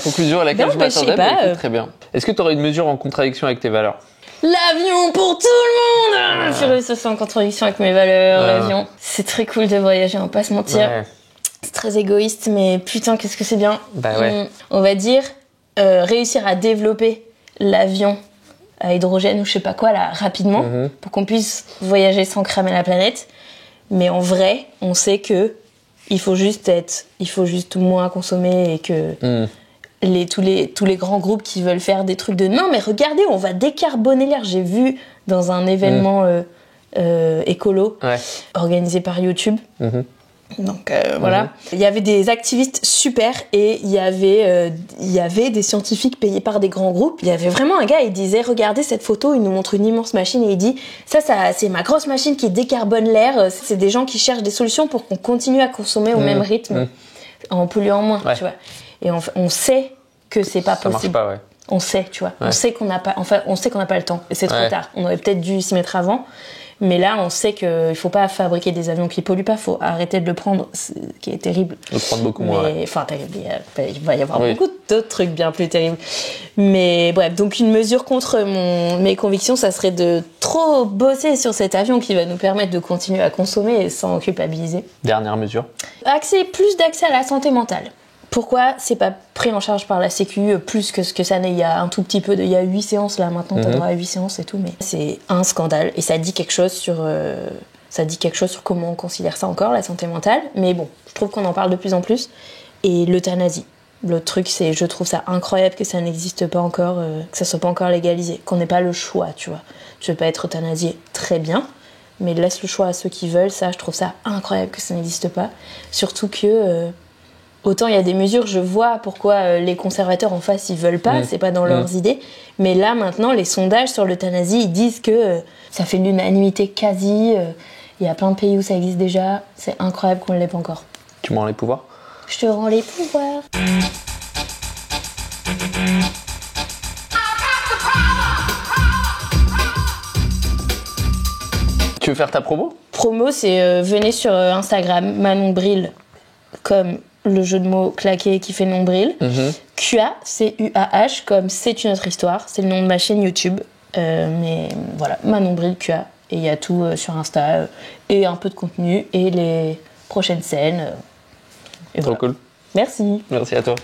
A: conclusion à laquelle je m'attendais, mais très bien. Est-ce que tu aurais une mesure en contradiction avec tes valeurs?
B: L'avion pour tout le monde. Furieux, ça c'est en contradiction avec mes valeurs, l'avion. C'est très cool de voyager, on va pas se mentir. Ouais. C'est très égoïste, mais putain, qu'est-ce que c'est bien.
A: Bah ouais.
B: On va dire réussir à développer l'avion à hydrogène ou je sais pas quoi, là, rapidement, pour qu'on puisse voyager sans cramer la planète. Mais en vrai, on sait que il faut juste moins consommer et que tous les grands groupes qui veulent faire des trucs de non mais regardez, on va décarboner l'air. J'ai vu dans un événement écolo organisé par YouTube. Donc voilà, il y avait des activistes super et il y avait des scientifiques payés par des grands groupes. Il y avait vraiment un gars, il disait regardez cette photo, il nous montre une immense machine et il dit ça c'est ma grosse machine qui décarbone l'air. C'est des gens qui cherchent des solutions pour qu'on continue à consommer au même rythme en polluant moins, tu vois. Et on sait que c'est pas possible.
A: Ça marche pas, ouais.
B: On sait, tu vois. On sait qu'on n'a pas le temps et c'est trop tard. On aurait peut-être dû s'y mettre avant. Mais là, on sait qu'il faut pas fabriquer des avions qui polluent pas, faut arrêter de le prendre, ce qui est terrible.
A: Le prendre beaucoup moins.
B: Enfin, il va y avoir beaucoup de d'autres trucs bien plus terribles. Mais bref, donc une mesure contre mes convictions, ça serait de trop bosser sur cet avion qui va nous permettre de continuer à consommer sans culpabiliser.
A: Dernière mesure.
B: Plus d'accès à la santé mentale. Pourquoi c'est pas pris en charge par la Sécu plus que ce que ça n'est? Il y a un tout petit peu il y a 8 séances là maintenant, t'as droit à 8 séances et tout, mais c'est un scandale et ça dit quelque chose sur comment on considère ça encore, la santé mentale. Mais bon, je trouve qu'on en parle de plus en plus. Et l'euthanasie. L'autre truc, c'est je trouve ça incroyable que ça n'existe pas encore, que ça soit pas encore légalisé, qu'on n'ait pas le choix, tu vois. Tu veux pas être euthanasié, très bien, mais laisse le choix à ceux qui veulent. Ça, je trouve ça incroyable que ça n'existe pas. Surtout que autant il y a des mesures, je vois pourquoi les conservateurs en face ils veulent pas, c'est pas dans leurs idées. Mais là maintenant, les sondages sur l'euthanasie, ils disent que ça fait l'unanimité quasi. Il y a plein de pays où ça existe déjà. C'est incroyable qu'on ne l'ait pas encore.
A: Tu m'en rends les pouvoirs?
B: Je te rends les pouvoirs.
A: Tu veux faire ta promo?
B: Promo, c'est venez sur Instagram, Manon Bril, comme le jeu de mots claqué qui fait nombril. QA, C-U-A-H, comme c'est une autre histoire. C'est le nom de ma chaîne YouTube. Mais voilà, Manon Bril, QA. Et il y a tout sur Insta. Et un peu de contenu. Et les prochaines scènes.
A: Trop cool.
B: Merci.
A: Merci à toi.